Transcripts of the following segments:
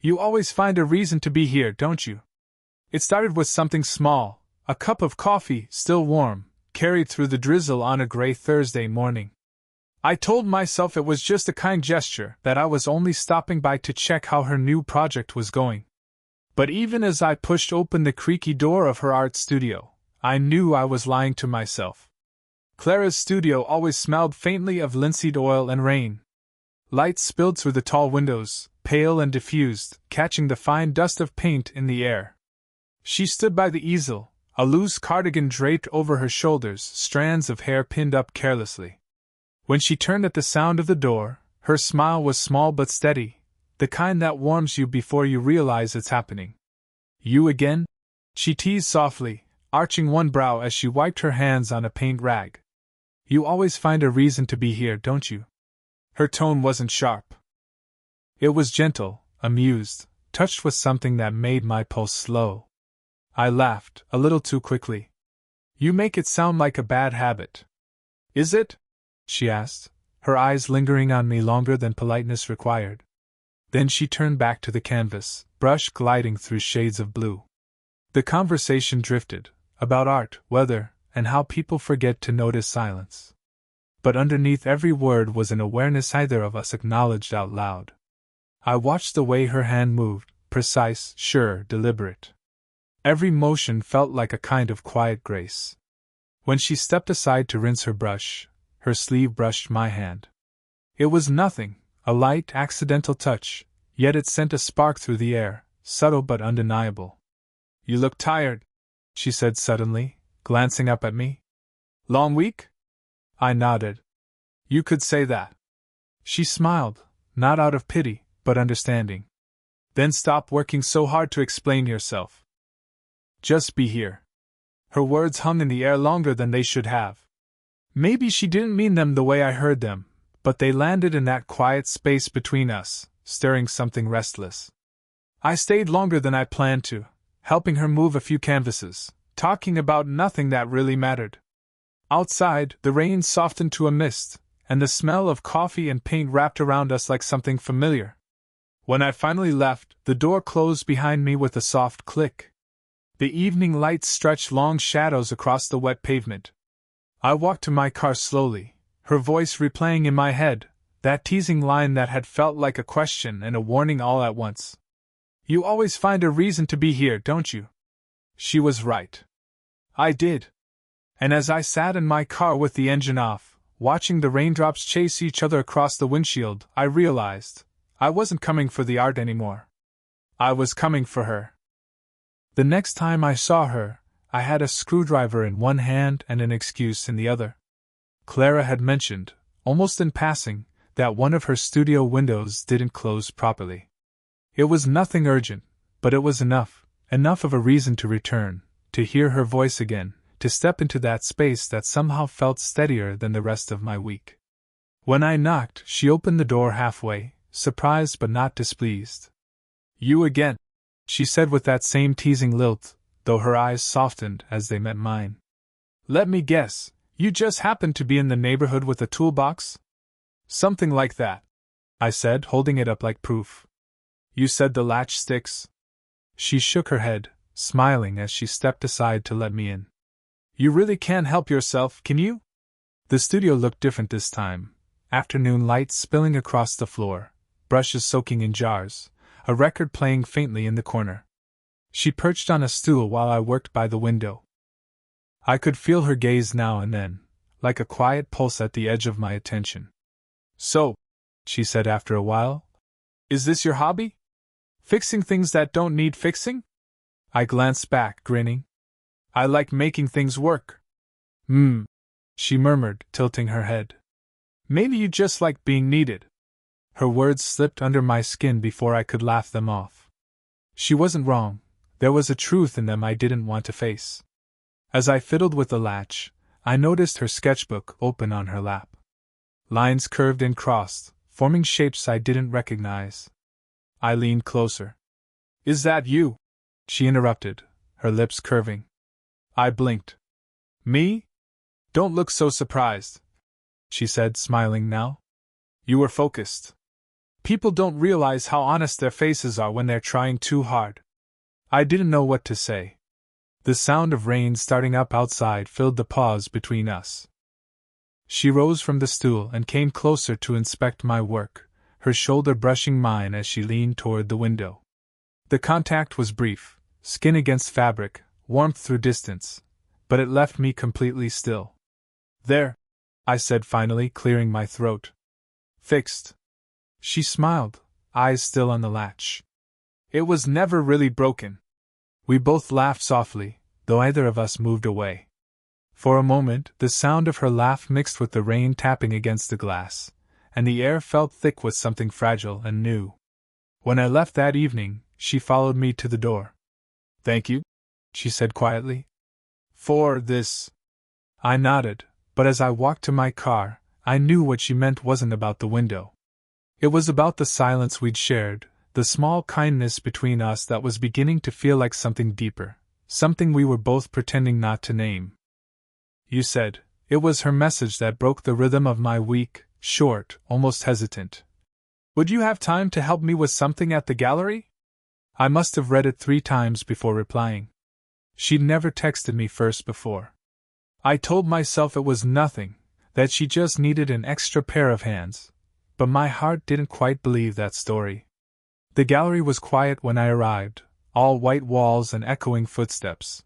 You always find a reason to be here, don't you? It started with something small, a cup of coffee, still warm, carried through the drizzle on a gray Thursday morning. I told myself it was just a kind gesture, that I was only stopping by to check how her new project was going. But even as I pushed open the creaky door of her art studio, I knew I was lying to myself. Clara's studio always smelled faintly of linseed oil and rain. Light spilled through the tall windows, pale and diffused, catching the fine dust of paint in the air. She stood by the easel, a loose cardigan draped over her shoulders, strands of hair pinned up carelessly. When she turned at the sound of the door, her smile was small but steady, the kind that warms you before you realize it's happening. You again? She teased softly, arching one brow as she wiped her hands on a paint rag. You always find a reason to be here, don't you? Her tone wasn't sharp. It was gentle, amused, touched with something that made my pulse slow. I laughed, a little too quickly. You make it sound like a bad habit. Is it? She asked, her eyes lingering on me longer than politeness required. Then she turned back to the canvas, brush gliding through shades of blue. The conversation drifted, about art, weather, and how people forget to notice silence. But underneath every word was an awareness neither of us acknowledged out loud. I watched the way her hand moved, precise, sure, deliberate. Every motion felt like a kind of quiet grace. When she stepped aside to rinse her brush, her sleeve brushed my hand. It was nothing, a light, accidental touch, yet it sent a spark through the air, subtle but undeniable. You look tired, she said suddenly, glancing up at me. Long week? I nodded. You could say that. She smiled, not out of pity, but understanding. Then stop working so hard to explain yourself. Just be here. Her words hung in the air longer than they should have. Maybe she didn't mean them the way I heard them, but they landed in that quiet space between us, stirring something restless. I stayed longer than I planned to, helping her move a few canvases, talking about nothing that really mattered. Outside, the rain softened to a mist, and the smell of coffee and paint wrapped around us like something familiar. When I finally left, the door closed behind me with a soft click. The evening light stretched long shadows across the wet pavement. I walked to my car slowly, her voice replaying in my head, that teasing line that had felt like a question and a warning all at once. You always find a reason to be here, don't you? She was right. I did. And as I sat in my car with the engine off, watching the raindrops chase each other across the windshield, I realized I wasn't coming for the art anymore. I was coming for her. The next time I saw her, I had a screwdriver in one hand and an excuse in the other. Clara had mentioned, almost in passing, that one of her studio windows didn't close properly. It was nothing urgent, but it was enough of a reason to return, to hear her voice again, to step into that space that somehow felt steadier than the rest of my week. When I knocked, she opened the door halfway, surprised but not displeased. You again, she said with that same teasing lilt, though her eyes softened as they met mine. Let me guess, you just happened to be in the neighborhood with a toolbox? Something like that, I said, holding it up like proof. You said the latch sticks? She shook her head, smiling as she stepped aside to let me in. You really can't help yourself, can you? The studio looked different this time, afternoon light spilling across the floor, brushes soaking in jars, a record playing faintly in the corner. She perched on a stool while I worked by the window. I could feel her gaze now and then, like a quiet pulse at the edge of my attention. So, she said after a while, is this your hobby? Fixing things that don't need fixing? I glanced back, grinning. I like making things work. She murmured, tilting her head. Maybe you just like being needed. Her words slipped under my skin before I could laugh them off. She wasn't wrong. There was a truth in them I didn't want to face. As I fiddled with the latch, I noticed her sketchbook open on her lap. Lines curved and crossed, forming shapes I didn't recognize. I leaned closer. Is that you? She interrupted, her lips curving. I blinked. Me? Don't look so surprised, she said, smiling now. You were focused. People don't realize how honest their faces are when they're trying too hard. I didn't know what to say. The sound of rain starting up outside filled the pause between us. She rose from the stool and came closer to inspect my work, her shoulder brushing mine as she leaned toward the window. The contact was brief, skin against fabric, warmth through distance, but it left me completely still. There, I said finally, clearing my throat. Fixed. She smiled, eyes still on the latch. It was never really broken. We both laughed softly, though neither of us moved away. For a moment, the sound of her laugh mixed with the rain tapping against the glass, and the air felt thick with something fragile and new. When I left that evening, she followed me to the door. Thank you, she said quietly. For this. I nodded, but as I walked to my car, I knew what she meant wasn't about the window. It was about the silence we'd shared, the small kindness between us that was beginning to feel like something deeper, something we were both pretending not to name. You said, it was her message that broke the rhythm of my week, short, almost hesitant. Would you have time to help me with something at the gallery? I must have read it 3 times before replying. She'd never texted me first before. I told myself it was nothing, that she just needed an extra pair of hands, but my heart didn't quite believe that story. The gallery was quiet when I arrived, all white walls and echoing footsteps.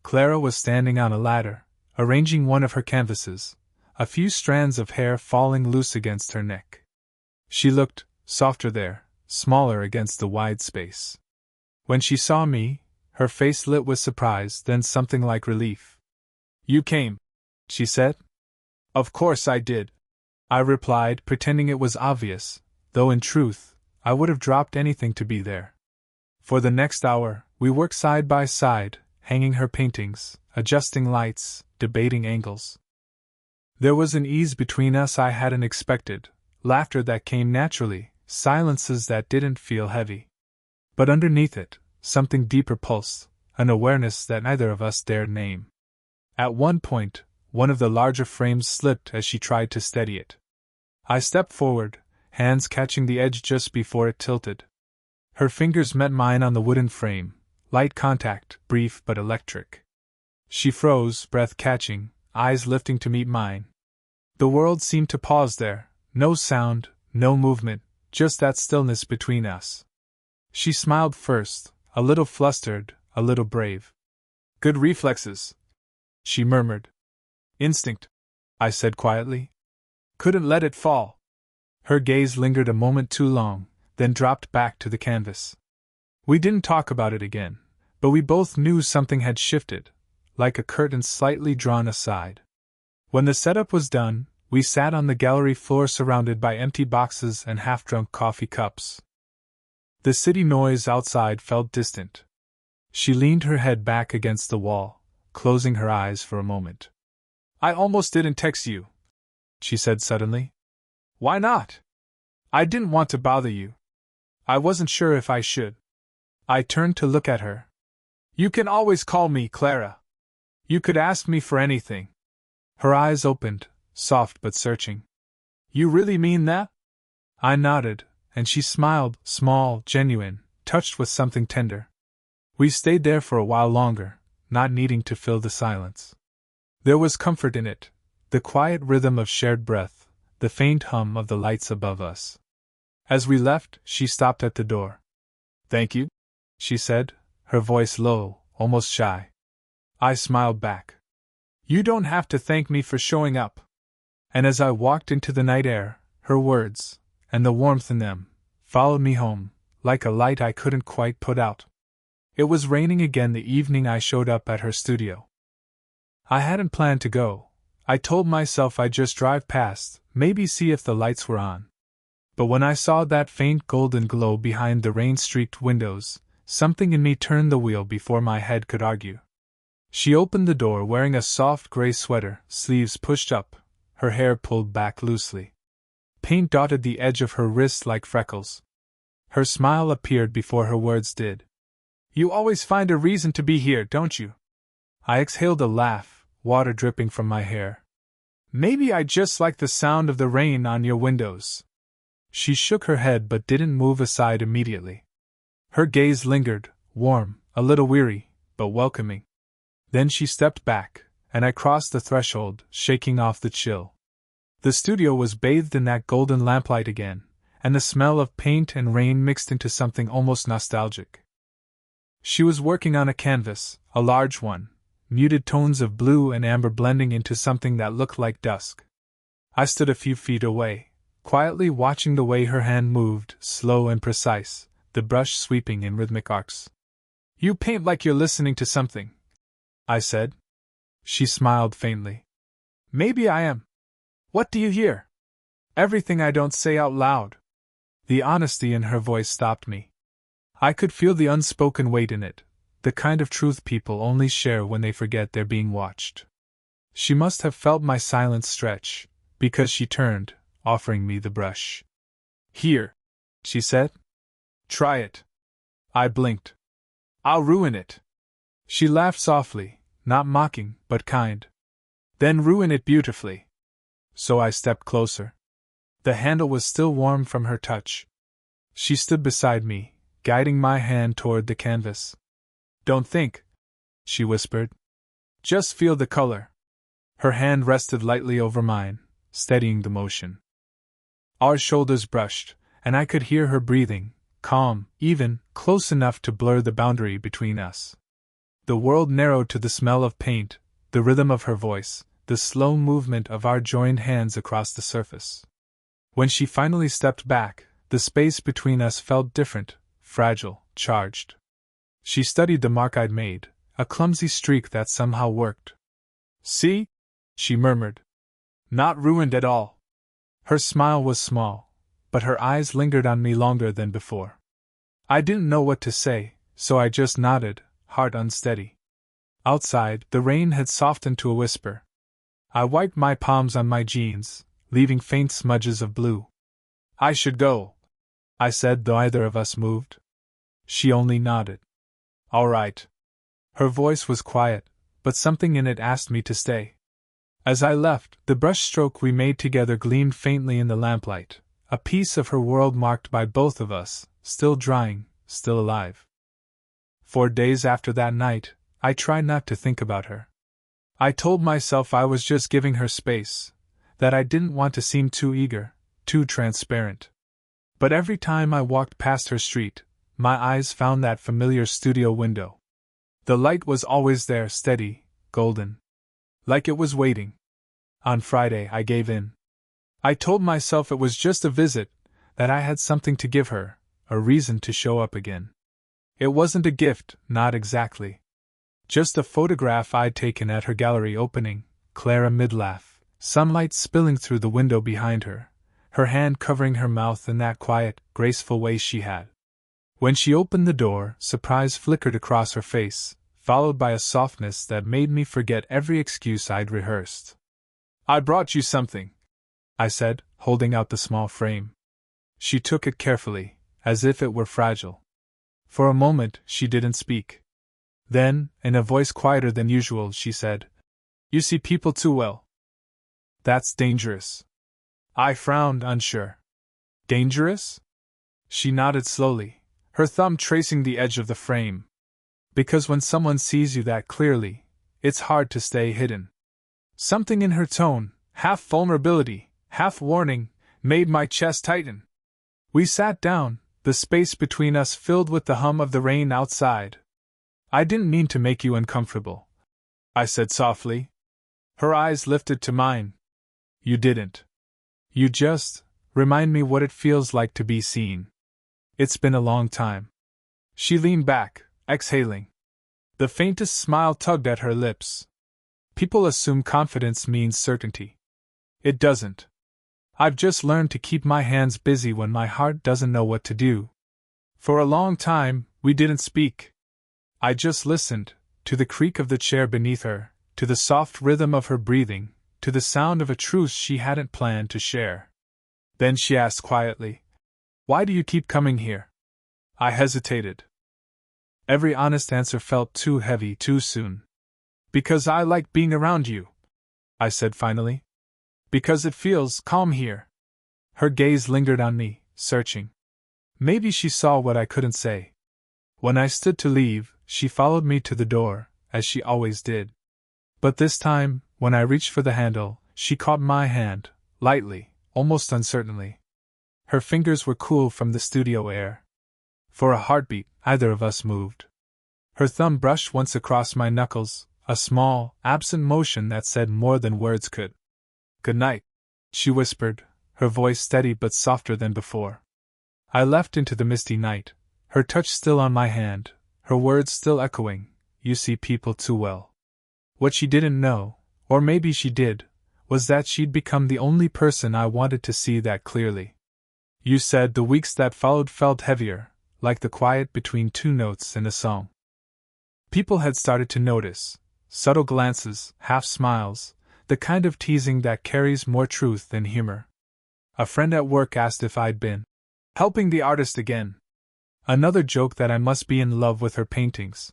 Clara was standing on a ladder, arranging one of her canvases, a few strands of hair falling loose against her neck. She looked softer there, smaller against the wide space. When she saw me, her face lit with surprise, then something like relief. You came, she said. Of course I did, I replied, pretending it was obvious, though in truth, I would have dropped anything to be there. For the next hour, we worked side by side, hanging her paintings, adjusting lights, debating angles. There was an ease between us I hadn't expected, laughter that came naturally, silences that didn't feel heavy. But underneath it, something deeper pulsed, an awareness that neither of us dared name. At one point, one of the larger frames slipped as she tried to steady it. I stepped forward, hands catching the edge just before it tilted. Her fingers met mine on the wooden frame, light contact, brief but electric. She froze, breath catching, eyes lifting to meet mine. The world seemed to pause there, no sound, no movement, just that stillness between us. She smiled first, a little flustered, a little brave. Good reflexes, she murmured. Instinct, I said quietly. Couldn't let it fall. Her gaze lingered a moment too long, then dropped back to the canvas. We didn't talk about it again, but we both knew something had shifted, like a curtain slightly drawn aside. When the setup was done, we sat on the gallery floor surrounded by empty boxes and half-drunk coffee cups. The city noise outside felt distant. She leaned her head back against the wall, closing her eyes for a moment. I almost didn't text you, she said suddenly. Why not? I didn't want to bother you. I wasn't sure if I should. I turned to look at her. You can always call me Clara. You could ask me for anything. Her eyes opened, soft but searching. You really mean that? I nodded, and she smiled, small, genuine, touched with something tender. We stayed there for a while longer, not needing to fill the silence. There was comfort in it, the quiet rhythm of shared breath, the faint hum of the lights above us. As we left, she stopped at the door. Thank you, she said, her voice low, almost shy. I smiled back. You don't have to thank me for showing up. And as I walked into the night air, her words, and the warmth in them, followed me home, like a light I couldn't quite put out. It was raining again the evening I showed up at her studio. I hadn't planned to go. I told myself I'd just drive past, maybe see if the lights were on. But when I saw that faint golden glow behind the rain-streaked windows, something in me turned the wheel before my head could argue. She opened the door wearing a soft gray sweater, sleeves pushed up, her hair pulled back loosely. Paint dotted the edge of her wrists like freckles. Her smile appeared before her words did. You always find a reason to be here, don't you? I exhaled a laugh, water dripping from my hair. Maybe I just like the sound of the rain on your windows. She shook her head but didn't move aside immediately. Her gaze lingered, warm, a little weary, but welcoming. Then she stepped back, and I crossed the threshold, shaking off the chill. The studio was bathed in that golden lamplight again, and the smell of paint and rain mixed into something almost nostalgic. She was working on a canvas, a large one, muted tones of blue and amber blending into something that looked like dusk. I stood a few feet away, quietly watching the way her hand moved, slow and precise, the brush sweeping in rhythmic arcs. "You paint like you're listening to something," I said. She smiled faintly. "Maybe I am. What do you hear?" "Everything I don't say out loud." The honesty in her voice stopped me. I could feel the unspoken weight in it, the kind of truth people only share when they forget they're being watched. She must have felt my silence stretch, because she turned, offering me the brush. "Here," she said. "Try it." I blinked. "I'll ruin it." She laughed softly, not mocking, but kind. "Then ruin it beautifully." So I stepped closer. The handle was still warm from her touch. She stood beside me, guiding my hand toward the canvas. "Don't think," she whispered. "Just feel the color." Her hand rested lightly over mine, steadying the motion. Our shoulders brushed, and I could hear her breathing, calm, even, close enough to blur the boundary between us. The world narrowed to the smell of paint, the rhythm of her voice, the slow movement of our joined hands across the surface. When she finally stepped back, the space between us felt different, fragile, charged. She studied the mark I'd made, a clumsy streak that somehow worked. "See?" she murmured. "Not ruined at all." Her smile was small, but her eyes lingered on me longer than before. I didn't know what to say, so I just nodded, heart unsteady. Outside, the rain had softened to a whisper. I wiped my palms on my jeans, leaving faint smudges of blue. "I should go," I said, though neither of us moved. She only nodded. "All right." Her voice was quiet, but something in it asked me to stay. As I left, the brushstroke we made together gleamed faintly in the lamplight, a piece of her world marked by both of us, still drying, still alive. For days after that night, I tried not to think about her. I told myself I was just giving her space, that I didn't want to seem too eager, too transparent. But every time I walked past her street, my eyes found that familiar studio window. The light was always there, steady, golden. Like it was waiting. On Friday, I gave in. I told myself it was just a visit, that I had something to give her, a reason to show up again. It wasn't a gift, not exactly. Just a photograph I'd taken at her gallery opening, Clara mid-laugh, sunlight spilling through the window behind her, her hand covering her mouth in that quiet, graceful way she had. When she opened the door, surprise flickered across her face, followed by a softness that made me forget every excuse I'd rehearsed. "I brought you something," I said, holding out the small frame. She took it carefully, as if it were fragile. For a moment, she didn't speak. Then, in a voice quieter than usual, she said, "You see people too well. That's dangerous." I frowned, unsure. "Dangerous?" She nodded slowly, her thumb tracing the edge of the frame. "Because when someone sees you that clearly, it's hard to stay hidden." Something in her tone, half vulnerability, half warning, made my chest tighten. We sat down, the space between us filled with the hum of the rain outside. "I didn't mean to make you uncomfortable," I said softly. Her eyes lifted to mine. "You didn't. You just remind me what it feels like to be seen. It's been a long time." She leaned back, exhaling. The faintest smile tugged at her lips. "People assume confidence means certainty. It doesn't. I've just learned to keep my hands busy when my heart doesn't know what to do." For a long time, we didn't speak. I just listened, to the creak of the chair beneath her, to the soft rhythm of her breathing, to the sound of a truth she hadn't planned to share. Then she asked quietly, "Why do you keep coming here?" I hesitated. Every honest answer felt too heavy too soon. "Because I like being around you," I said finally. "Because it feels calm here." Her gaze lingered on me, searching. Maybe she saw what I couldn't say. When I stood to leave, she followed me to the door, as she always did. But this time, when I reached for the handle, she caught my hand, lightly, almost uncertainly. Her fingers were cool from the studio air. For a heartbeat, either of us moved. Her thumb brushed once across my knuckles, a small, absent motion that said more than words could. "Good night," she whispered, her voice steady but softer than before. I left into the misty night, her touch still on my hand, her words still echoing, "You see people too well." What she didn't know, or maybe she did, was that she'd become the only person I wanted to see that clearly. You said the weeks that followed felt heavier, like the quiet between two notes in a song. People had started to notice, subtle glances, half smiles, the kind of teasing that carries more truth than humor. A friend at work asked if I'd been helping the artist again. Another joke that I must be in love with her paintings.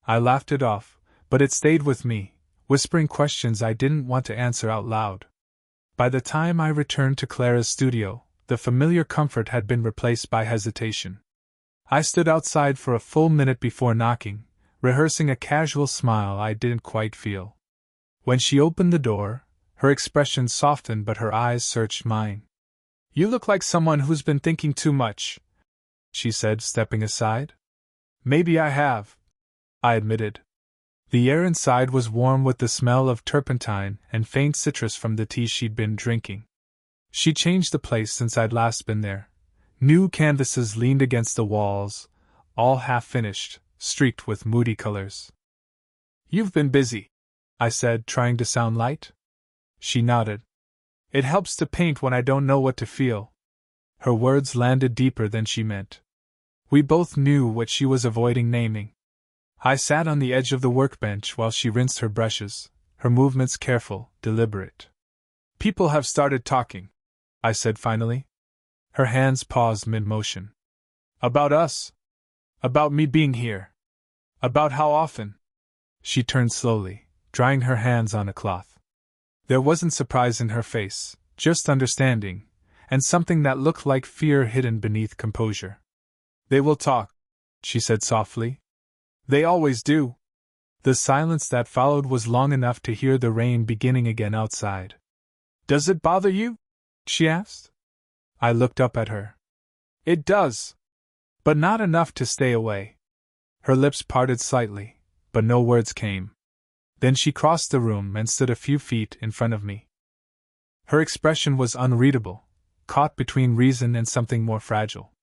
I laughed it off, but it stayed with me, whispering questions I didn't want to answer out loud. By the time I returned to Clara's studio, the familiar comfort had been replaced by hesitation. I stood outside for a full minute before knocking, rehearsing a casual smile I didn't quite feel. When she opened the door, her expression softened but her eyes searched mine. "You look like someone who's been thinking too much," she said, stepping aside. "Maybe I have," I admitted. The air inside was warm with the smell of turpentine and faint citrus from the tea she'd been drinking. She changed the place since I'd last been there. New canvases leaned against the walls, all half-finished, streaked with moody colors. "You've been busy," I said, trying to sound light. She nodded. "It helps to paint when I don't know what to feel." Her words landed deeper than she meant. We both knew what she was avoiding naming. I sat on the edge of the workbench while she rinsed her brushes, her movements careful, deliberate. "People have started talking," I said finally. Her hands paused mid-motion. "About us. About me being here. About how often." She turned slowly, drying her hands on a cloth. There wasn't surprise in her face, just understanding, and something that looked like fear hidden beneath composure. "They will talk," she said softly. "They always do." The silence that followed was long enough to hear the rain beginning again outside. "Does it bother you?" she asked. I looked up at her. "It does. But not enough to stay away." Her lips parted slightly, but no words came. Then she crossed the room and stood a few feet in front of me. Her expression was unreadable, caught between reason and something more fragile.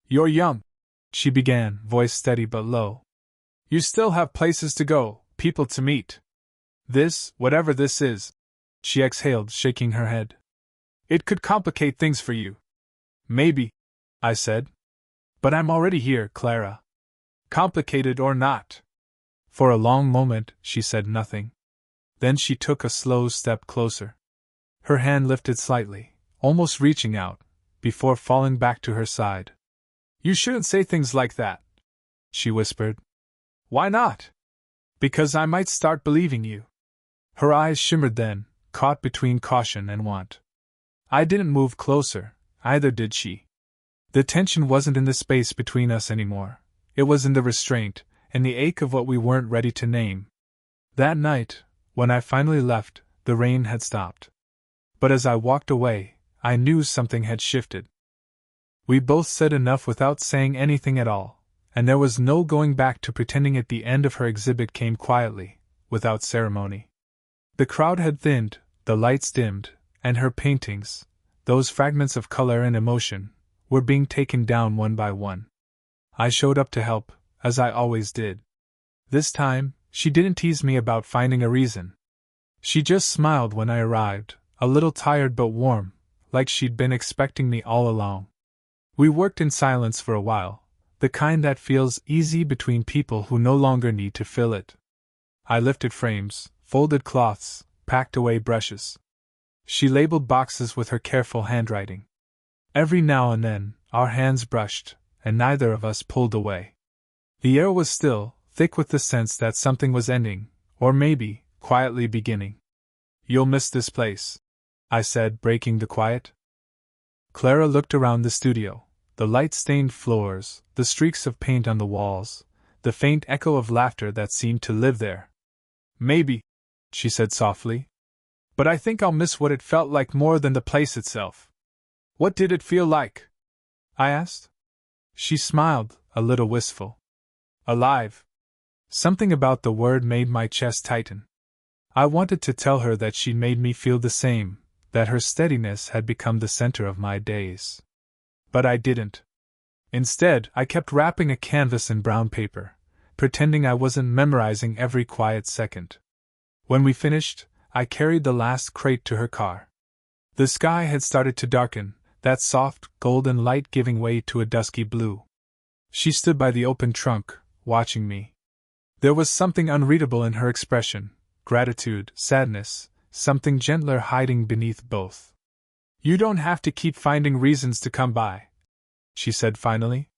"You're young," she began, voice steady but low. "You still have places to go, people to meet. This, whatever this is," she exhaled, shaking her head, "it could complicate things for you." "Maybe," I said. "But I'm already here, Clara. Complicated or not." For a long moment, she said nothing. Then she took a slow step closer. Her hand lifted slightly, almost reaching out, before falling back to her side. "You shouldn't say things like that," she whispered. "Why not?" "Because I might start believing you." Her eyes shimmered then, caught between caution and want. I didn't move closer, either did she. The tension wasn't in the space between us anymore. It was in the restraint, and the ache of what we weren't ready to name. That night, when I finally left, the rain had stopped. But as I walked away, I knew something had shifted. We both said enough without saying anything at all, and there was no going back to pretending at the end of her exhibit came quietly, without ceremony. The crowd had thinned, the lights dimmed, and her paintings, those fragments of color and emotion, were being taken down one by one. I showed up to help, as I always did. This time, she didn't tease me about finding a reason. She just smiled when I arrived, a little tired but warm, like she'd been expecting me all along. We worked in silence for a while, the kind that feels easy between people who no longer need to fill it. I lifted frames, folded cloths, packed away brushes. She labeled boxes with her careful handwriting. Every now and then, our hands brushed, and neither of us pulled away. The air was still, thick with the sense that something was ending, or maybe, quietly beginning. "You'll miss this place," I said, breaking the quiet. Clara looked around the studio. The light-stained floors, the streaks of paint on the walls, the faint echo of laughter that seemed to live there. Maybe, she said softly. But I think I'll miss what it felt like more than the place itself. What did it feel like? I asked. She smiled, a little wistful. Alive. Something about the word made my chest tighten. I wanted to tell her that she made me feel the same, that her steadiness had become the center of my days. But I didn't. Instead, I kept wrapping a canvas in brown paper, pretending I wasn't memorizing every quiet second. When we finished, I carried the last crate to her car. The sky had started to darken, that soft, golden light giving way to a dusky blue. She stood by the open trunk, watching me. There was something unreadable in her expression, gratitude, sadness, something gentler hiding beneath both. You don't have to keep finding reasons to come by, she said finally.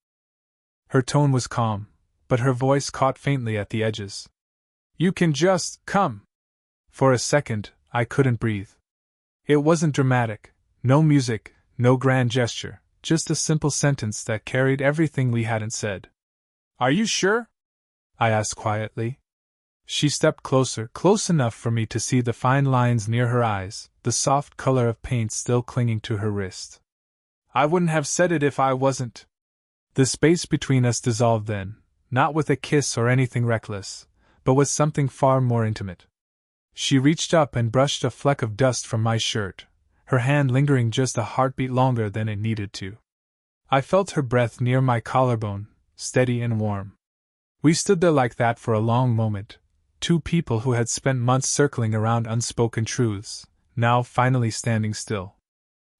Her tone was calm, but her voice caught faintly at the edges. You can just come. For a second, I couldn't breathe. It wasn't dramatic, no music, no grand gesture, just a simple sentence that carried everything we hadn't said. Are you sure? I asked quietly. She stepped closer, close enough for me to see the fine lines near her eyes, the soft color of paint still clinging to her wrist. I wouldn't have said it if I wasn't. The space between us dissolved then, not with a kiss or anything reckless, but with something far more intimate. She reached up and brushed a fleck of dust from my shirt, her hand lingering just a heartbeat longer than it needed to. I felt her breath near my collarbone, steady and warm. We stood there like that for a long moment, two people who had spent months circling around unspoken truths, now finally standing still.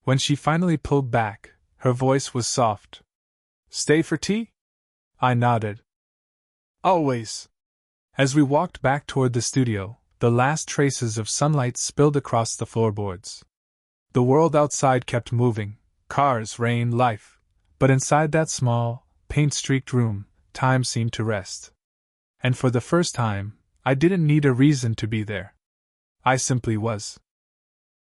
When she finally pulled back, her voice was soft. Stay for tea? I nodded. Always. As we walked back toward the studio, the last traces of sunlight spilled across the floorboards. The world outside kept moving, cars, rain, life, but inside that small, paint-streaked room, time seemed to rest. And for the first time, I didn't need a reason to be there. I simply was.